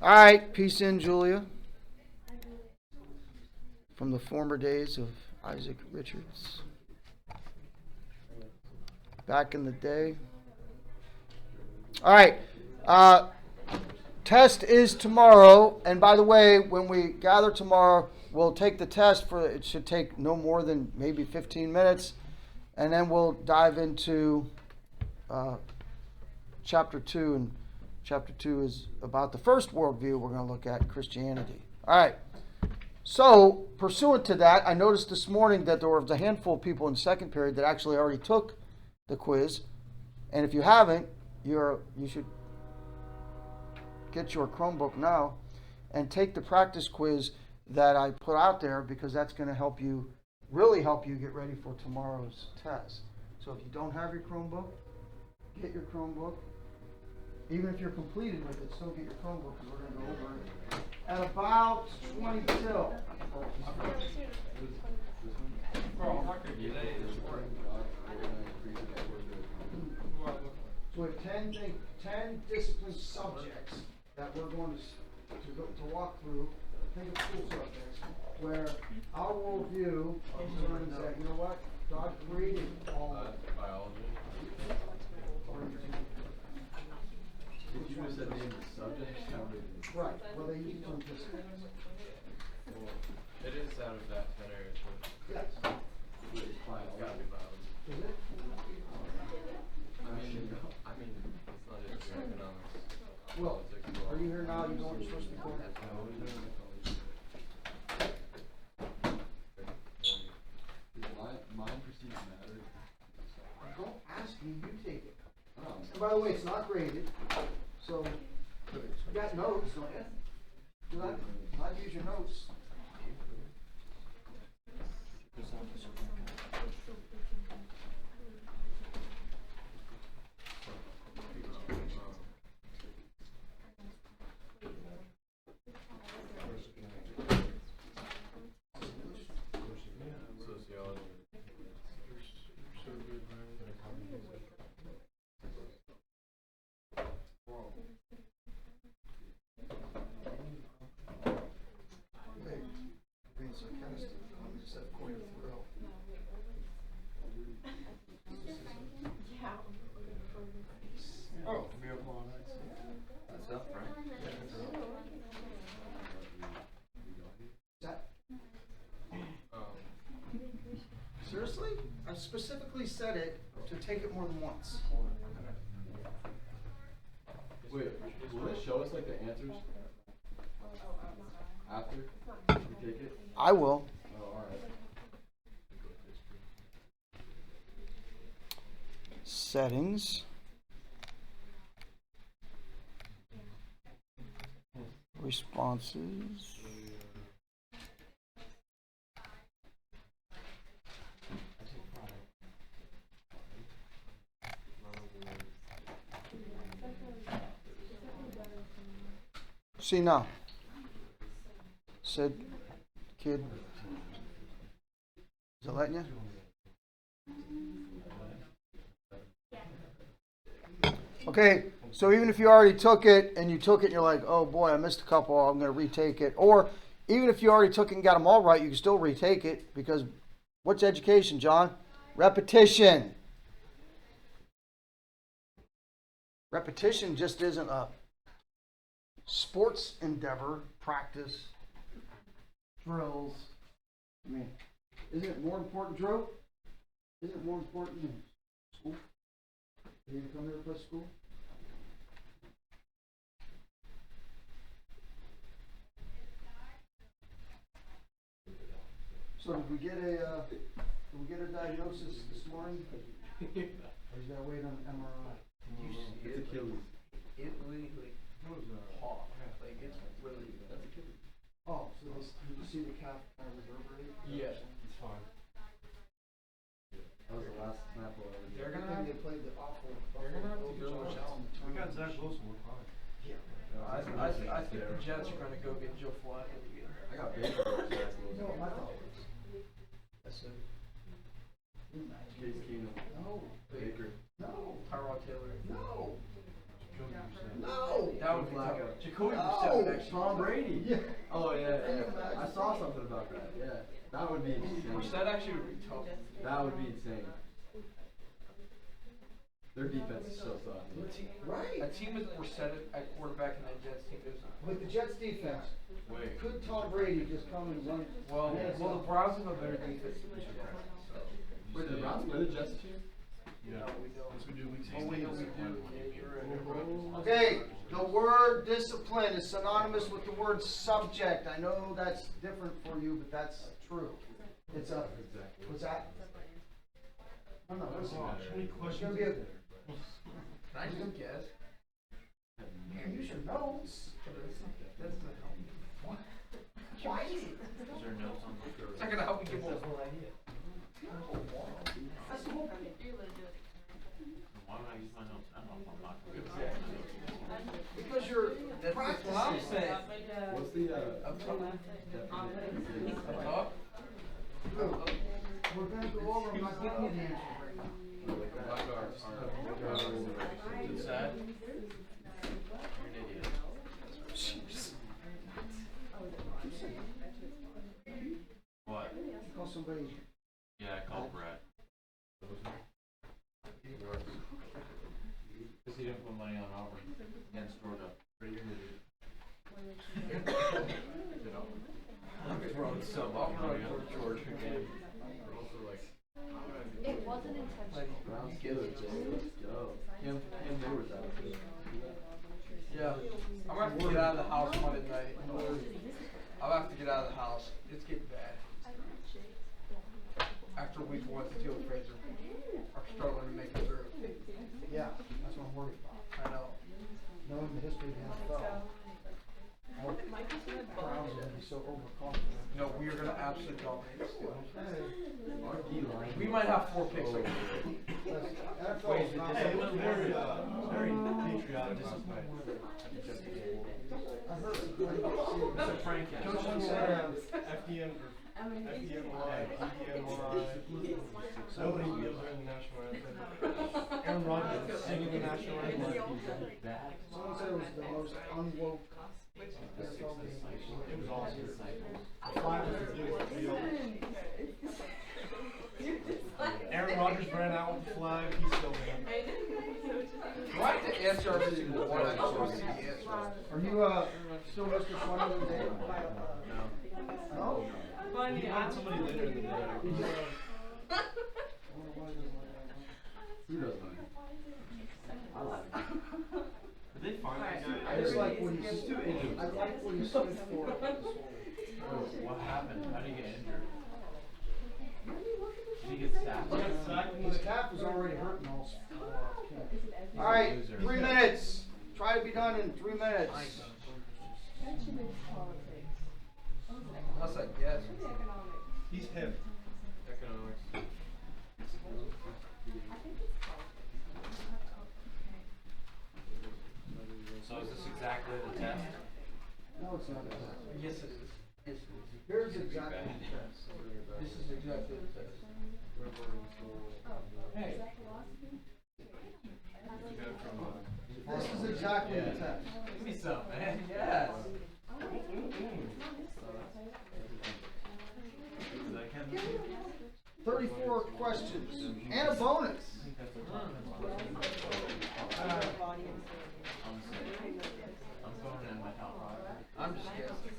All right, peace in, Julia. From the former days of Isaac Richards. Back in the day. All right. Test is tomorrow. And by the way, when we gather tomorrow, we'll take the test it should take no more than maybe 15 minutes. And then we'll dive into chapter 2. And chapter 2 is about the first worldview we're going to look at, Christianity. All right. So, pursuant to that, I noticed this morning that there was a handful of people in second period that actually already took the quiz. And if you haven't, you should get your Chromebook now and take the practice quiz that I put out there, because that's going to really help you get ready for tomorrow's test. So if you don't have your Chromebook, get your Chromebook. Even if you're completed with it, still get your Chromebook, because we're going to go over it at about 20 till. So we have 10 discipline subjects that we're going to walk through. Think of school subjects where our worldview determines that, you know what, God created all biology. You just said name the subject. Right. Well, they use them just. It is out of that 10 areas. Yes. It's gotta be biology. Is it? I mean, it's not just economics. Well, Politics. are you here now? You know what you're supposed to be doing? Mine precedes matter. Don't ask me. You take it. Oh. And by the way, it's not graded, so you got notes, don't you? Do not use your notes. Sociology. Being sarcastic, I'm just that point of thrill. Oh, Miracle on Ice. That's up, right? That, seriously? I specifically said it to take it more than once. Wait, will it show us like the answers after we take it? I will. Oh, alright. Settings. Responses. See now. Said kid. Is it letting you? Okay, so even if you already took it and you took it and you're like, oh boy, I missed a couple, I'm going to retake it. Or even if you already took it and got them all right, you can still retake it, because what's education, John? Repetition. Repetition just isn't a sports endeavor, practice, drills. I mean, isn't it more important, Drew? Isn't it more important than school? You didn't come here to play school? So did we get a diagnosis this morning? Or is that wait on MRI? Did you see It's it? Achilles. It really pop. Like it's really. That's Achilles. Oh, so did you see the calf kind of reverberate? Yeah, it's fine. That was the last snap I ever did. They're I gonna think have they played the awful. They're gonna have to go. Josh Allen. We got Zach Wilson, we're fine. Yeah. I think the Jets are gonna go get Joe Flacco again. I got Baker. You know what my thought was? I said, Case Keenum. no, Baker. no, Tyrod Taylor. no, Jacoby Brissett. no. That would be Flacco. Jacoby Jacoby Oh, Brissett would actually. Tom Brady. Yeah. Oh yeah. I saw something about that. Yeah, that would be insane. Brissett actually would be tough. That would be insane. Their defense is so soft. Right. A team with Brissett at quarterback and that Jets team is. With the Jets defense, Wait. could Tom Brady just come and run? Well, Yeah, well, the Browns have a better defense than the Jets. So. Wait, the Browns play the Jets this year? No, we don't. Yes, we do. We Oh, we do. Yeah, you're right. Okay, the word discipline is synonymous with the word subject. I know that's different for you, but that's true. It's a, what's that? No, no, listen. It's gonna be a, Can I just guess? man, use your notes. That's not help me. What? Why? Is there notes on the It's not gonna help me get more. That's the whole Why would I use my notes? I don't know if I'm not gonna use my notes. because you're That's what I'm practicing. saying. What's the Up top. definition? Up top? We're gonna go over, I'm not giving you the answer right now. Like our is it sad? You're an idiot. What? Call somebody. Yeah, I called Brett. Because he didn't put money on Auburn against Georgia. Pretty good idiot. Bro, so Money on the Georgia game. Also like, It wasn't intentional. Browns Steelers, Jay. Let's go. Cam Newton's out too. Yeah. I'm gonna have to get out of the house Monday night. I'll have to get out of the house. It's getting bad. After week 1, the Steel Fraser are struggling to make it through. Yeah, that's what I'm worried about. I know. Knowing the history of the NFL. Our Browns are gonna be so overconfident. No, we are gonna absolutely dominate the Steelers. Our D-line. We might have 4 picks. Like NFL is not. Hey, it was very patriotic last night. I heard. that's a prank. Someone said, FDN FDNY, PDNY. Nobody feels during the national anthem. Aaron Rodgers singing the national anthem. someone said it was the most unwoke NFL game. It was awesome. The flag was ridiculous on the field. Aaron Rodgers ran out with the flag. He's still there. Do I have to answer every single one? I just want to see the answer. Are you, still Mr. Funny with Dave? No. No? He had somebody later in the day. Who does that? I like it. Did they find that guy? I just like what He's too injured. I like what he stood for. What happened? How did he get injured? Did he get sacked? His calf was already hurting all camp. All right, Loser. 3 minutes. Try to be done in 3 minutes. Unless I guess. He's hip. Economics. So is this exactly the test? No, it's not. Yes, it is. Yes, it is. Here's exactly the test. This is exactly the test. Hey. This is exactly the test. Give me some, man. Yes. Is that Kevin? 34 questions and a bonus. I'm going in my top 5. I'm just guessing.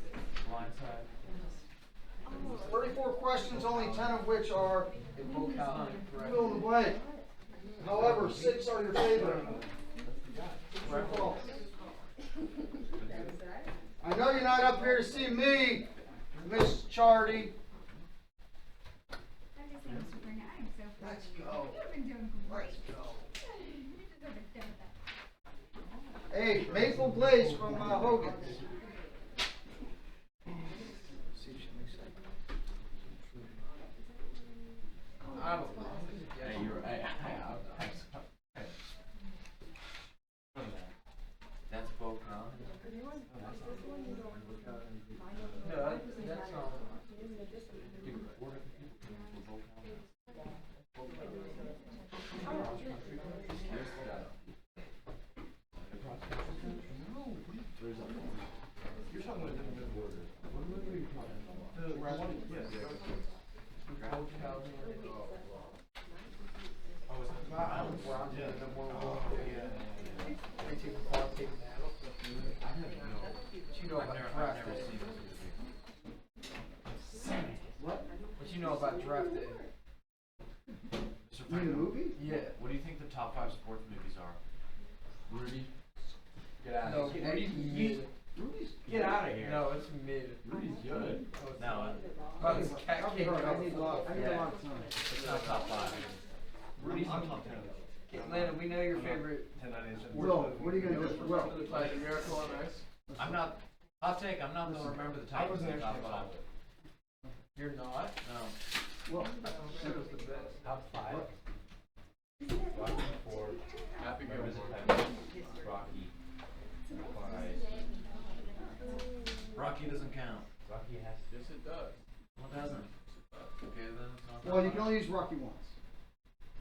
Blindside. 34 questions, only 10 of which are In locality, correct? fill in the blank. However, 6 are your favorite. True or false? I know you're not up here to see me, Miss Chardy. Let's go. Let's go. Hey, Maple Glaze from Hogan's. I don't know. Hey, you're right. That's Bo Collins. No, that's not. Dude, what are the people for Bo Collins? There's a know I've about never draft day? seen this movie. What? What you know about draft day? Mr. You mean the Franklin, movie? Yeah. what do you think the top 5 sports movies are? Rudy. Get out No, of here. Rudy's mid. Get out of here. No, it's mid. Rudy's good. Oh, it's No, not. Oh, it's cat I'll be cake. right, I need a lot of Yeah. time. it's not top 5. Rudy's on top 10. Landon, we know your favorite. 10 out of 10. Will, what are you gonna do? Will, Like Miracle on Ice. I'm not, hot take, I'm not gonna remember the I titles wasn't of the top actually 5. involved. You're not? No. Will. That was the best. Top 5. What? Rocky 4. Happy Members Gilmore. of Heaven. Rocky. Five. Rocky doesn't count. Rocky has to. Yes, it does. What doesn't? Okay, then it's not. Well, you can only use Rocky once.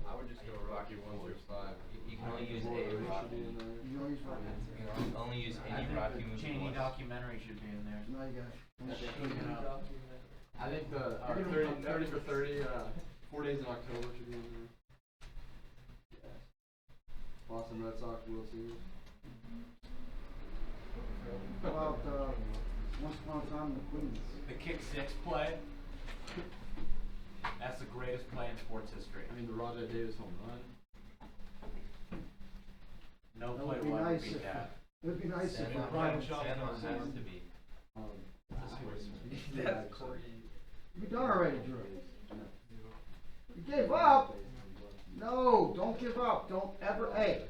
I would just go Rocky 1 through 5. You can only use a Rocky. You can only use Rocky. You can only use I any think Rocky the movie Cheney once. documentary should be in there. Now you got it. I think the 30 for 30, 4 days in October should be in there. Boston Red Sox World Series. How about, Once Upon a Time in the Queens? The kick 6 play. That's the greatest play in sports history. I mean, the Rajai Davis home run. No That play would be will ever nice beat if- that. It would be nice if. Sandlot Brian has Shaw Sandlot was has on. to be. That's crazy. You done already, Drew. You gave up? No, don't give up. Don't ever, hey.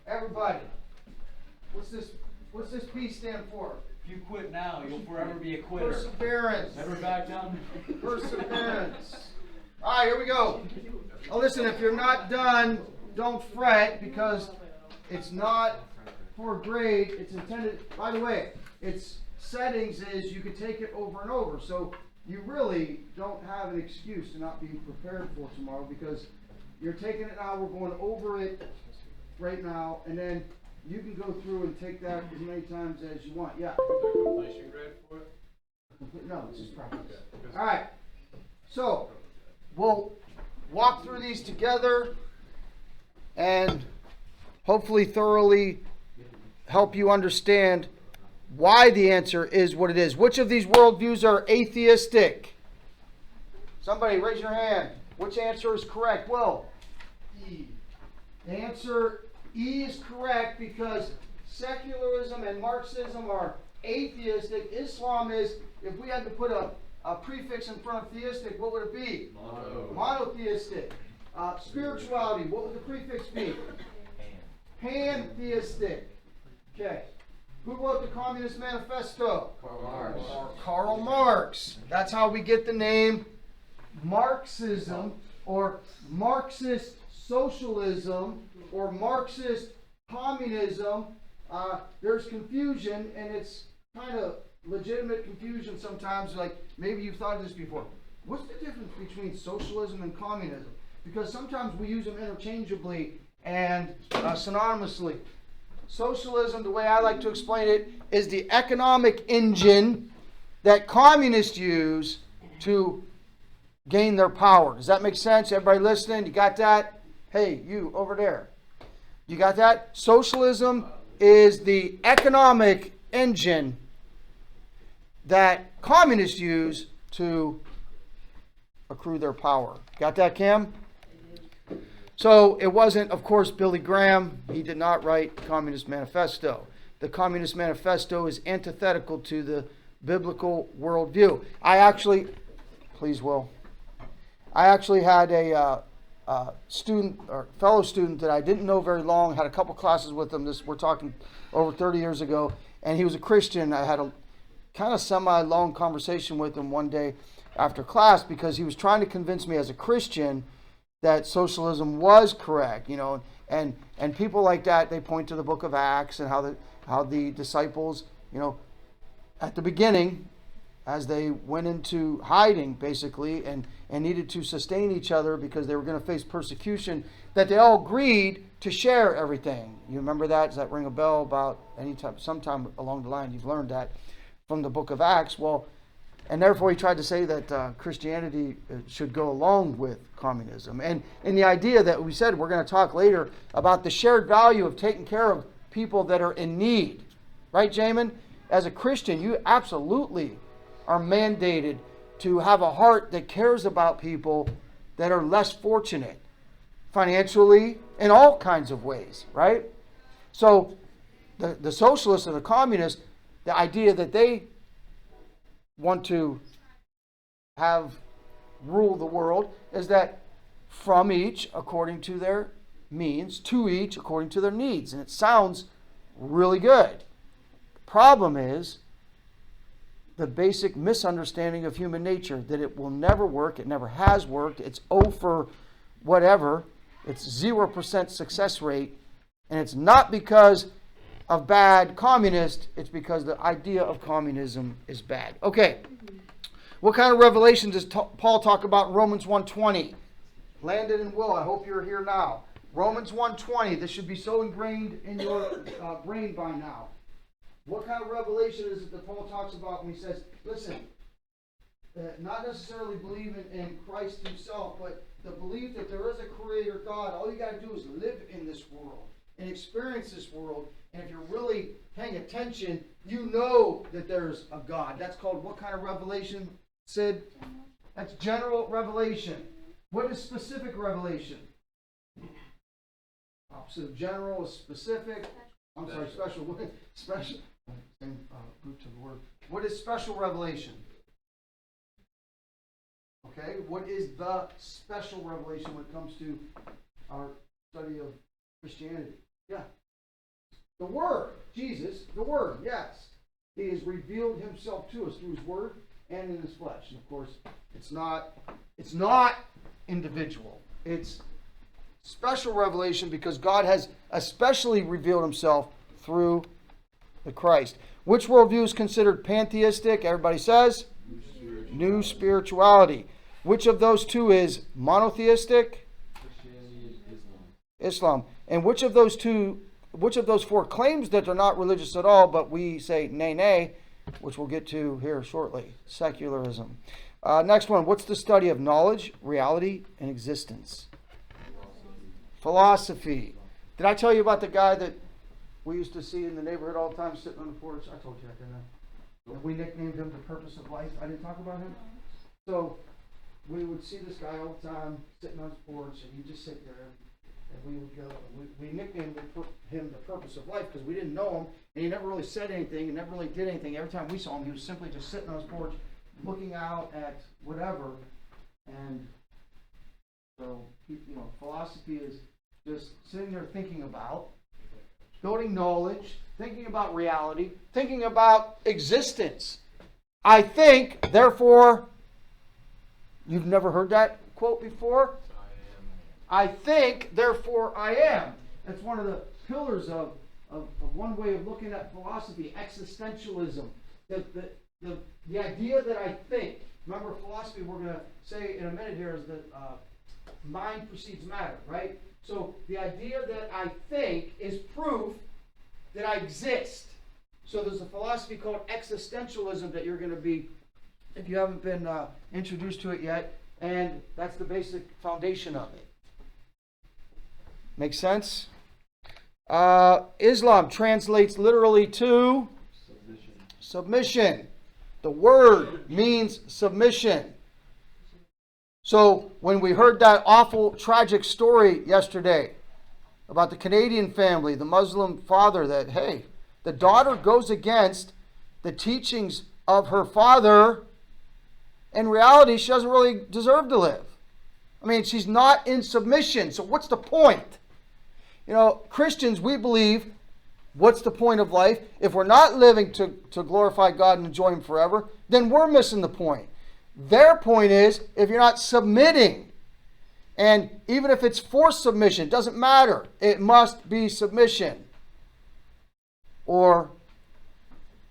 Everybody, what's this P stand for? If you quit now, you'll forever be a quitter. Perseverance. Never back down. Perseverance. All right, here we go. Now listen, if you're not done, don't fret because it's not for a grade. It's intended, by the way, its settings is you can take it over and over. So you really don't have an excuse to not be prepared for tomorrow because you're taking it now. We're going over it right now, and then you can go through and take that as many times as you want. Yeah. Completion grade for it? No, it's just practice. All right. So we'll walk through these together and hopefully thoroughly help you understand why the answer is what it is. Which of these worldviews are atheistic? Somebody raise your hand. Which answer is correct? Will? E. The answer E is correct because secularism and Marxism are atheistic. Islam is, if we had to put a prefix in front of theistic, what would it be? Mono. Monotheistic. Spirituality, what would the prefix be? Pantheistic. Okay. Who wrote the Communist Manifesto? Karl Marx. Karl Marx. That's how we get the name Marxism or Marxist socialism or Marxist communism. There's confusion, and it's kind of legitimate confusion sometimes. Like maybe you've thought of this before. What's the difference between socialism and communism? Because sometimes we use them interchangeably and synonymously. Socialism, the way I like to explain it, is the economic engine that communists use to gain their power. Does that make sense? Everybody listening? You got that? Hey, you over there. You got that? Socialism is the economic engine that communists use to accrue their power. Got that, Cam? So it wasn't, of course, Billy Graham. He did not write Communist Manifesto. The Communist Manifesto is antithetical to the biblical worldview. Please, Will. I actually had a student or fellow student that I didn't know very long. Had a couple classes with him. We're talking over 30 years ago, and he was a Christian. I had a kind of semi-long conversation with him one day after class because he was trying to convince me as a Christian that socialism was correct, and people like that, they point to the book of Acts and how the disciples, at the beginning, as they went into hiding basically and needed to sustain each other because they were going to face persecution, that they all agreed to share everything. You remember that? Does that ring a bell about sometime along the line you've learned that from the book of Acts? Well, and therefore he tried to say that Christianity should go along with communism. And the idea that we said we're going to talk later about the shared value of taking care of people that are in need. Right, Jamin? As a Christian, you absolutely are mandated to have a heart that cares about people that are less fortunate financially in all kinds of ways, right? So the socialists and the communists, the idea that they want to have rule the world is that from each according to their means, to each according to their needs. And it sounds really good. Problem is the basic misunderstanding of human nature, that it will never work, it never has worked, it's for whatever, it's 0% success rate, and it's not because of bad communists, it's because the idea of communism is bad. Okay, what kind of revelation does Paul talk about in Romans 1:20? Landon and Will, I hope you're here now. Romans 1:20, this should be so ingrained in your brain by now. What kind of revelation is it that Paul talks about when he says, listen, not necessarily believing in Christ himself, but the belief that there is a creator God. All you got to do is live in this world and experience this world. And if you're really paying attention, you know that there's a God. That's called what kind of revelation, Sid? That's general revelation. What is specific revelation? Opposite of general is specific. I'm sorry, special. Special. Same root to the word. What is special revelation? Okay, what is the special revelation when it comes to our study of Christianity? Yeah. The Word, Jesus, the Word, yes. He has revealed himself to us through his Word and in his flesh. And of course, it's not individual. It's special revelation because God has especially revealed himself through the Christ. Which worldview is considered pantheistic? Everybody says? New spirituality. Which of those two is monotheistic? Christianity and Islam. And which of those four claims that they're not religious at all, but we say nay, which we'll get to here shortly? Secularism. Next one. What's the study of knowledge, reality, and existence? Philosophy. Did I tell you about the guy that we used to see in the neighborhood all the time sitting on the porch? I told you that, didn't I? And we nicknamed him the purpose of life. I didn't talk about him. So we would see this guy all the time sitting on his porch, and he'd just sit there, and we would go. We nicknamed him the purpose of life because we didn't know him, and he never really said anything, and never really did anything. Every time we saw him, he was simply just sitting on his porch, looking out at whatever. And so, philosophy is just sitting there thinking about building knowledge, thinking about reality, thinking about existence. I think, therefore, you've never heard that quote before? I think, therefore I am. That's one of the pillars of one way of looking at philosophy, existentialism. The idea that I think. Remember, philosophy, we're going to say in a minute here, is that mind precedes matter, right? So the idea that I think is proof that I exist. So there's a philosophy called existentialism that you're going to be, if you haven't been introduced to it yet, and that's the basic foundation of it. Make sense? Islam translates literally to submission. The word means submission. So when we heard that awful, tragic story yesterday about the Canadian family, the Muslim father, that, hey, the daughter goes against the teachings of her father. In reality, she doesn't really deserve to live. I mean, she's not in submission. So what's the point? Christians, we believe, what's the point of life? If we're not living to glorify God and enjoy Him forever, then we're missing the point. Their point is, if you're not submitting, and even if it's forced submission, it doesn't matter. It must be submission. Or,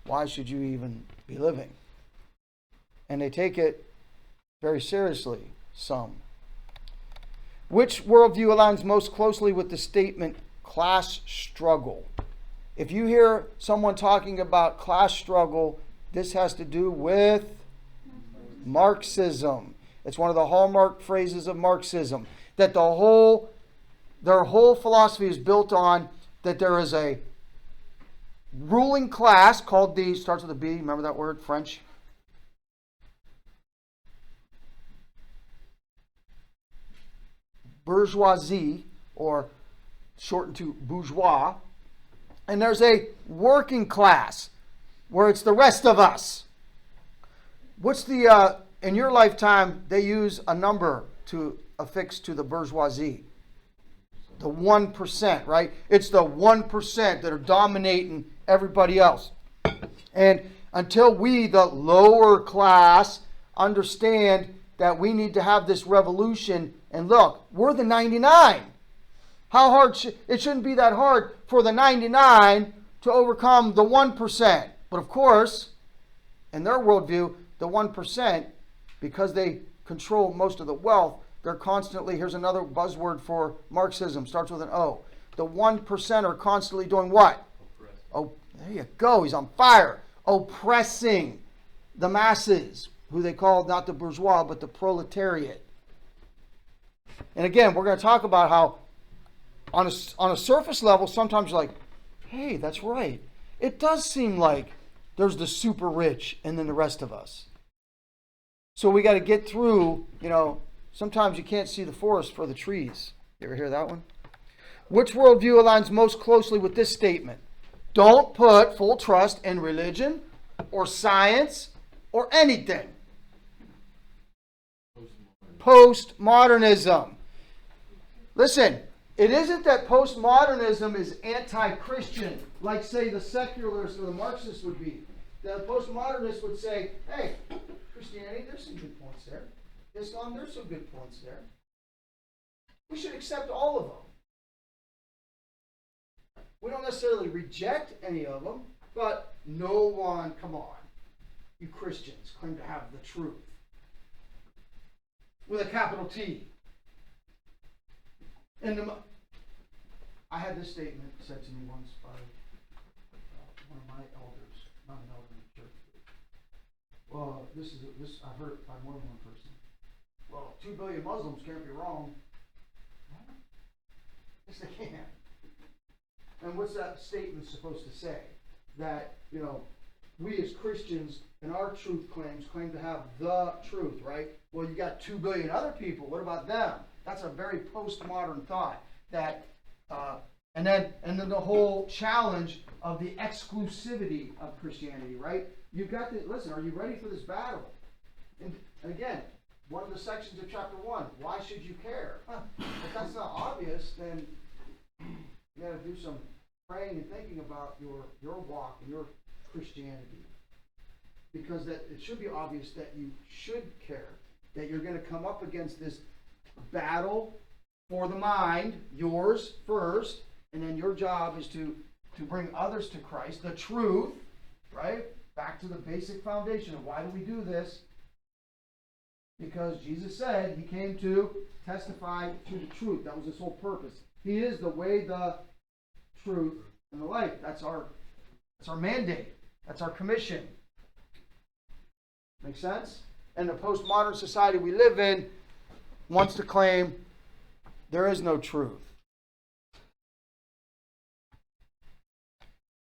why should you even be living? And they take it very seriously, some. Which worldview aligns most closely with the statement class struggle? If you hear someone talking about class struggle, this has to do with Marxism. It's one of the hallmark phrases of Marxism. That their whole philosophy is built on that there is a ruling class called the, starts with a B, remember that word, French? Bourgeoisie, or shortened to bourgeois. And there's a working class, where it's the rest of us. What's the, in your lifetime, they use a number to affix to the bourgeoisie. The 1%, right? It's the 1% that are dominating everybody else. And until we, the lower class, understand that we need to have this revolution, and look, we're the 99. How hard, it shouldn't be that hard for the 99 to overcome the 1%. But of course, in their worldview, the 1%, because they control most of the wealth, they're constantly, here's another buzzword for Marxism, starts with an O. The 1% are constantly doing what? Oh, there you go, he's on fire. Oppressing the masses, who they call not the bourgeois, but the proletariat. And again, we're going to talk about how on a surface level, sometimes you're like, hey, that's right. It does seem like there's the super rich and then the rest of us. So we got to get through, sometimes you can't see the forest for the trees. You ever hear that one? Which worldview aligns most closely with this statement? Don't put full trust in religion or science or anything. Postmodernism. Listen, it isn't that postmodernism is anti-Christian, like, say, the secularists or the Marxists would be. The postmodernists would say, hey, Christianity, there's some good points there. Islam, there's some good points there. We should accept all of them. We don't necessarily reject any of them, but no one, come on, you Christians claim to have the truth. With a capital T. And I had this statement said to me once by one of my elders, not an elder in the church. Well, this I've heard it by more than one person. Well, 2 billion Muslims can't be wrong. What? Yes, they can. And what's that statement supposed to say? That, we as Christians in our truth claim to have the truth, right? Well, you got 2 billion other people. What about them? That's a very postmodern thought. That, and then the whole challenge of the exclusivity of Christianity, right? You've got to listen. Are you ready for this battle? And again, one of the sections of chapter 1. Why should you care? If that's not obvious, then you got to do some praying and thinking about your walk and your Christianity. Because that it should be obvious that you should care, that you're going to come up against this battle for the mind, yours first, and then your job is to bring others to Christ, the truth, right? Back to the basic foundation of why do we do this? Because Jesus said he came to testify to the truth. That was his whole purpose. He is the way, the truth, and the life. That's our mandate. That's our commission. Make sense? And the postmodern society we live in wants to claim there is no truth.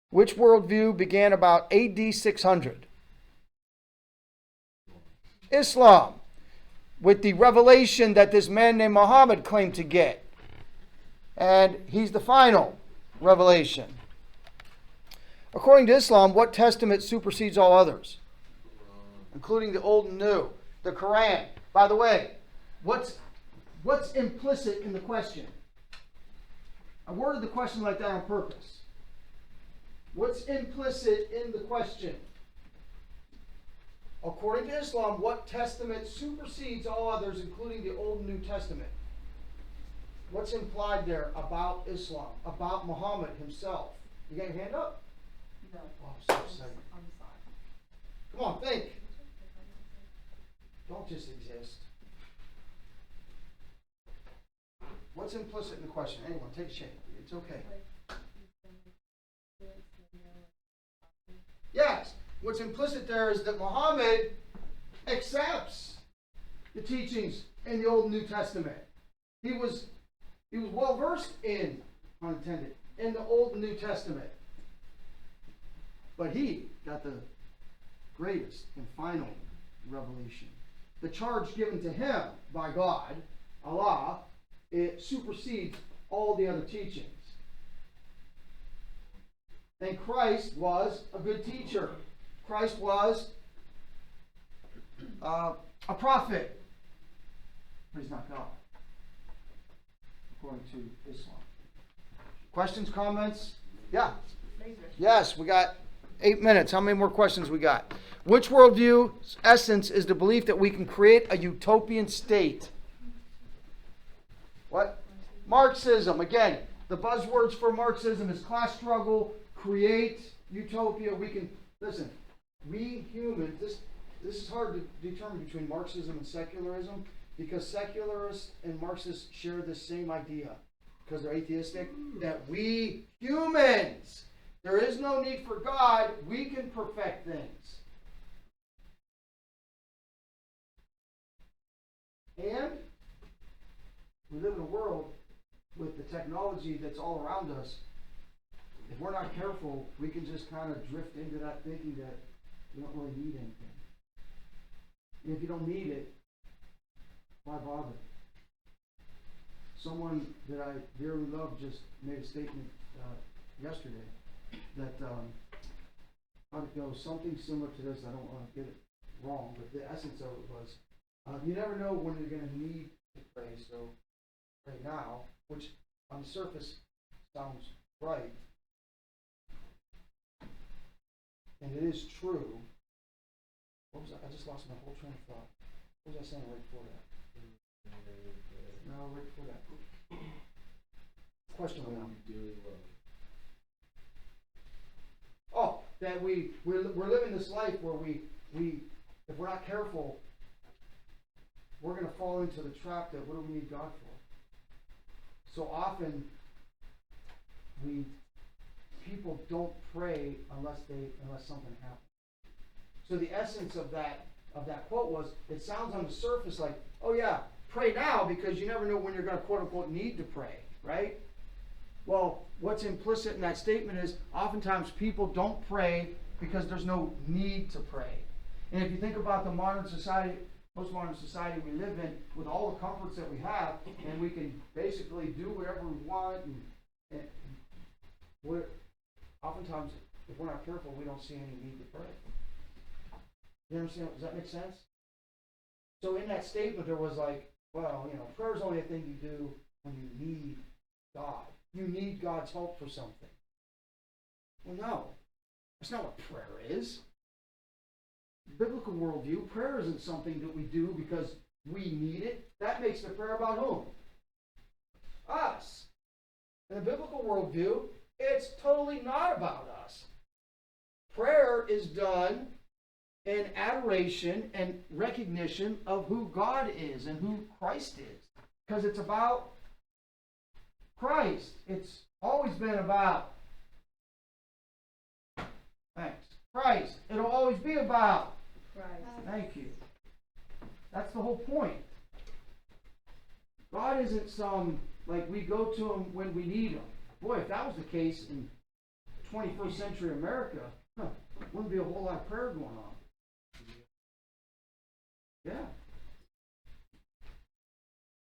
Which worldview began about AD 600? Islam, with the revelation that this man named Muhammad claimed to get. And he's the final revelation. According to Islam, what testament supersedes all others? Including the Old and New. The Quran. By the way, what's implicit in the question? I worded the question like that on purpose. What's implicit in the question? According to Islam, what testament supersedes all others, including the Old and New Testament? What's implied there about Islam, about Muhammad himself? You got your hand up? No. Oh, I'm so excited. I'm sorry. Come on, think. Don't just exist. What's implicit in the question? Anyone, take a shake. It's okay. Yes. What's implicit there is that Muhammad accepts the teachings in the Old and New Testament. He was well versed in, unintended, in the Old and New Testament. But he got the greatest and final revelation. The charge given to him by God, Allah, it supersedes all the other teachings. And Christ was a good teacher. Christ was a prophet. But he's not God, according to Islam. Questions, comments? Yeah. Yes, we got 8 minutes. How many more questions we got? Which worldview's essence is the belief that we can create a utopian state? What? Marxism. Again, the buzzwords for Marxism is class struggle, create utopia. We can, listen, we humans, this is hard to determine between Marxism and secularism, because secularists and Marxists share the same idea, because they're atheistic, that we humans, there is no need for God, we can perfect things. And we live in a world with the technology that's all around us. If we're not careful, we can just kind of drift into that thinking that we don't really need anything. And if you don't need it, why bother? Someone that I dearly love just made a statement yesterday that how to go something similar to this. I don't want to get it wrong, but the essence of it was you never know when you're going to need to pray. So pray now, which on the surface sounds right, and it is true. What was I just lost my whole train of thought. What was I saying right before that? No, right before that. Question one. Oh, that we're living this life where we if we're not careful, we're going to fall into the trap that what do we need God for? So often people don't pray unless something happens. So the essence of that quote was, it sounds on the surface like, oh yeah, pray now because you never know when you're going to quote unquote need to pray, right? Well, what's implicit in that statement is oftentimes people don't pray because there's no need to pray. And if you think about the modern society, postmodern society we live in, with all the comforts that we have, and we can basically do whatever we want, and oftentimes, if we're not careful, we don't see any need to pray. You understand? Does that make sense? So in that statement, there was like, well, prayer is only a thing you do when you need God. You need God's help for something. Well, no. That's not what prayer is. Biblical worldview, prayer isn't something that we do because we need it. That makes the prayer about whom? Us. In the biblical worldview, it's totally not about us. Prayer is done in adoration and recognition of who God is and who Christ is. Because it's about Christ. It's always been about Christ. It'll always be about Christ. Thank you. That's the whole point. God isn't some, like we go to Him when we need Him. Boy, if that was the case in 21st century America, wouldn't be a whole lot of prayer going on. Yeah.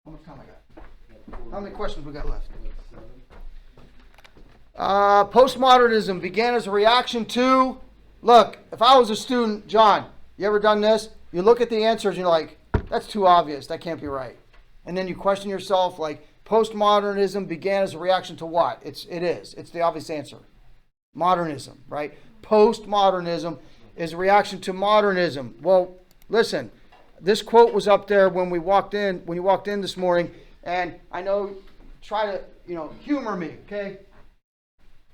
How much time I got? How many questions we got left? Postmodernism began as a reaction to, look, if I was a student, John, you ever done this? You look at the answers and you're like, that's too obvious, that can't be right. And then you question yourself, like, postmodernism began as a reaction to what? It's the obvious answer. Modernism, right? Postmodernism is a reaction to modernism. Well, listen, this quote was up there when you walked in this morning, and I know, try to, humor me, okay?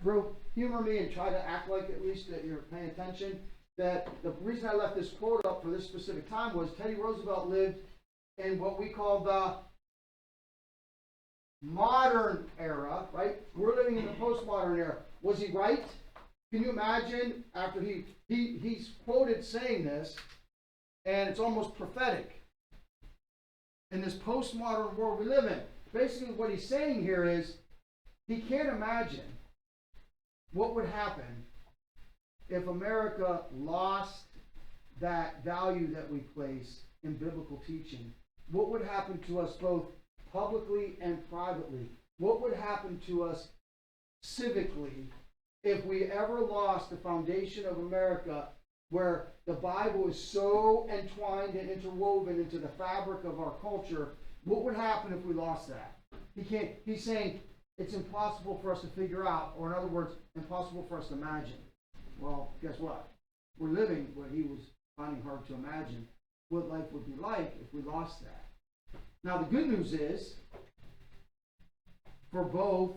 Bro, humor me and try to act like at least that you're paying attention. That the reason I left this quote up for this specific time was Teddy Roosevelt lived in what we call the modern era, right? We're living in the postmodern era. Was he right? Can you imagine after he's quoted saying this, and it's almost prophetic. In this postmodern world we live in, basically what he's saying here is he can't imagine what would happen if America lost that value that we place in biblical teaching, what would happen to us both publicly and privately? What would happen to us civically if we ever lost the foundation of America, where the Bible is so entwined and interwoven into the fabric of our culture? What would happen if we lost that? He's saying it's impossible for us to figure out, or in other words, impossible for us to imagine. Well, guess what? We're living what he was finding hard to imagine, what life would be like if we lost that. Now, the good news is, for both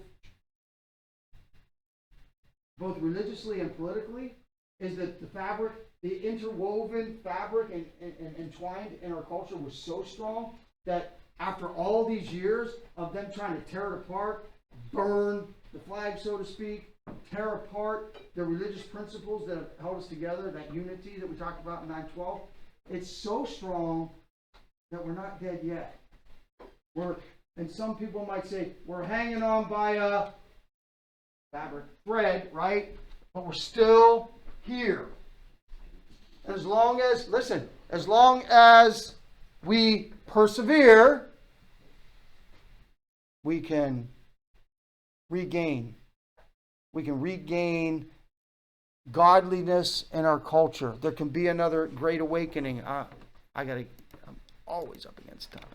religiously and politically, is that the fabric, the interwoven fabric and entwined in our culture was so strong that after all these years of them trying to tear it apart, burn the flag, so to speak, tear apart the religious principles that have held us together, that unity that we talked about in 9:12, it's so strong that we're not dead yet. And some people might say, we're hanging on by a fabric thread, right? But we're still here. And as long as we persevere, we can regain godliness in our culture. There can be another great awakening. I'm always up against time.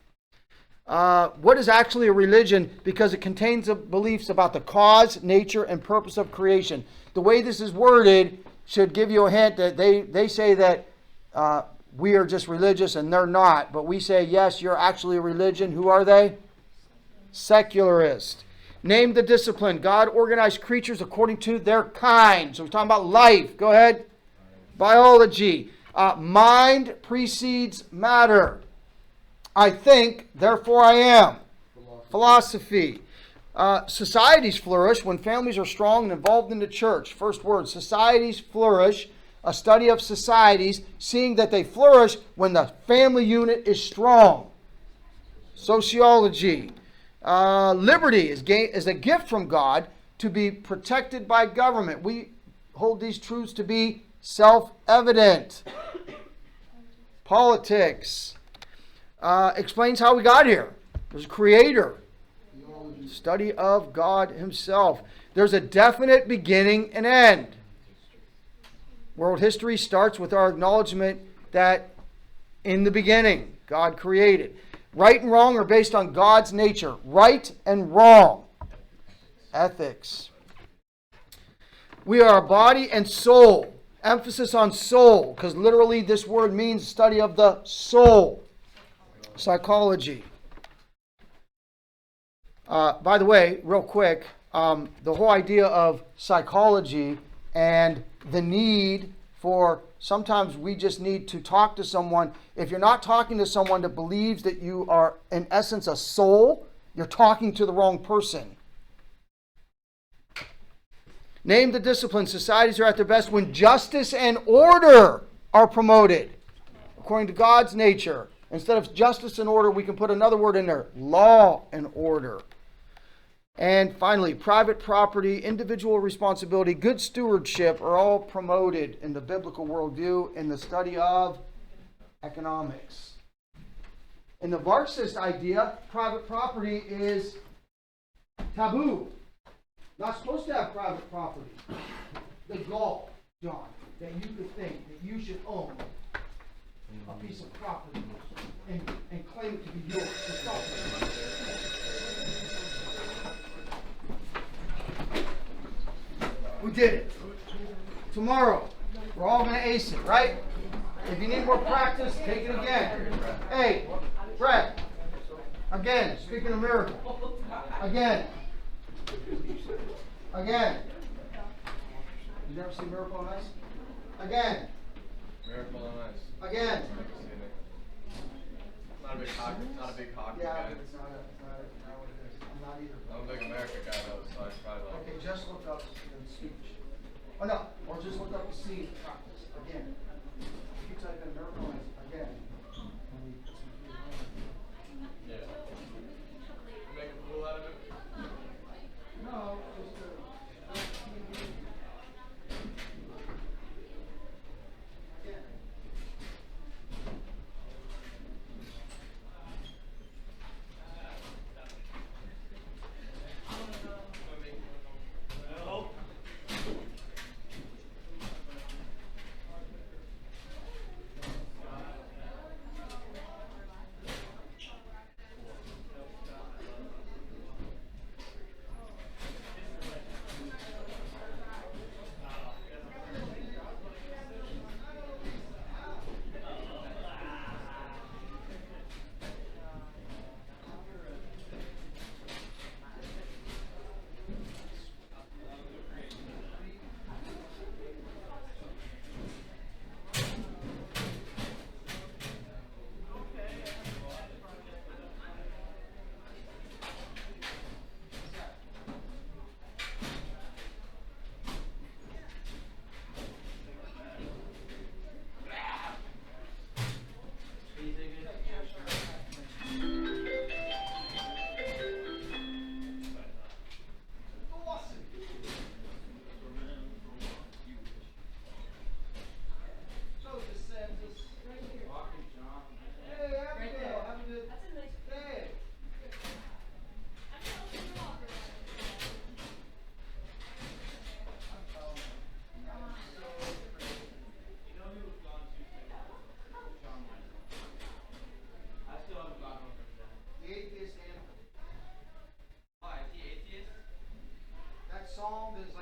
What is actually a religion? Because it contains beliefs about the cause, nature, and purpose of creation. The way this is worded should give you a hint that they say that we are just religious and they're not. But we say, yes, you're actually a religion. Who are they? Secularist. Name the discipline. God organized creatures according to their kind. So we're talking about life. Go ahead. Biology. Mind precedes matter. I think, therefore I am. Philosophy. Societies flourish when families are strong and involved in the church. First word, societies flourish. A study of societies, seeing that they flourish when the family unit is strong. Sociology. Liberty is a gift from God to be protected by government. We hold these truths to be self-evident. Politics. Explains how we got here. There's a creator. Study of God himself. There's a definite beginning and end. World history starts with our acknowledgement that in the beginning, God created. Right and wrong are based on God's nature. Right and wrong. Ethics. We are body and soul. Emphasis on soul, because literally this word means study of the soul. Psychology. By the way, real quick, the whole idea of psychology and the need for, sometimes we just need to talk to someone. If you're not talking to someone that believes that you are, in essence, a soul, you're talking to the wrong person. Name the discipline. Societies are at their best when justice and order are promoted, according to God's nature. Instead of justice and order, we can put another word in there, law and order. And finally, private property, individual responsibility, good stewardship are all promoted in the biblical worldview in the study of economics. In the Marxist idea, private property is taboo. Not supposed to have private property. The gall, John, that you could think that you should own a piece of property and claim it to be yours. We did it. Tomorrow, we're all going to ace it, right? If you need more practice, take it again. Hey, Brett. Again, speaking of miracle. Again. Again. You never see Miracle on Ice? Again. Miracle on Ice. Again. Not a big hockey Yeah, guy. but it's not what it is. I'm not either. I'm a big America guy though, so I probably like Okay, just look up the speech. Oh no, or just look up the scene practice again. If you type in Miracle on Ice again. Yeah. Make a fool out of it? No, just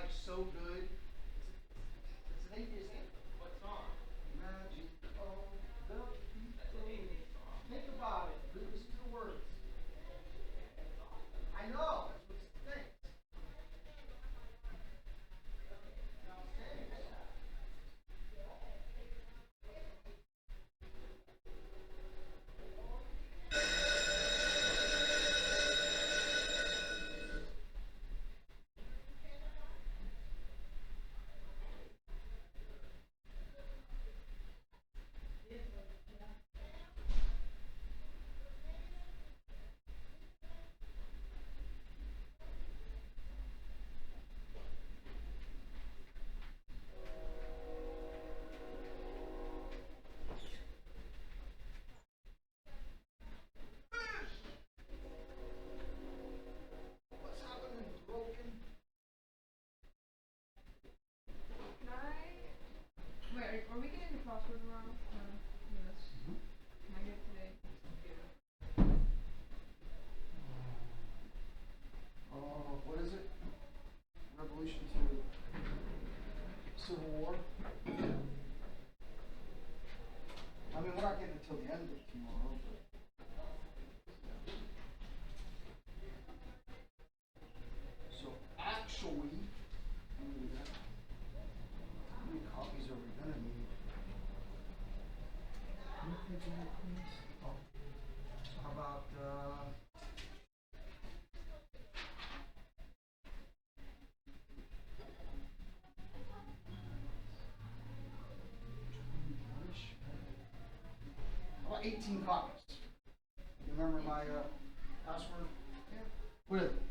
like so good. It's an atheist anthem. What song? Magic of the people. Think about it. Listen to the words. I know. That's what it thinks. What's happening, broken? Can I? Wait, are we getting the crossword tomorrow? Yes. Can I get it today? What is it? Revolution to Civil War? I mean, we're not getting it till the end of tomorrow, but. So actually, let me do that. How many copies are we gonna need? Can you take one, please? Oh. How about, how about 18 copies? You remember my password? Yeah. What is it?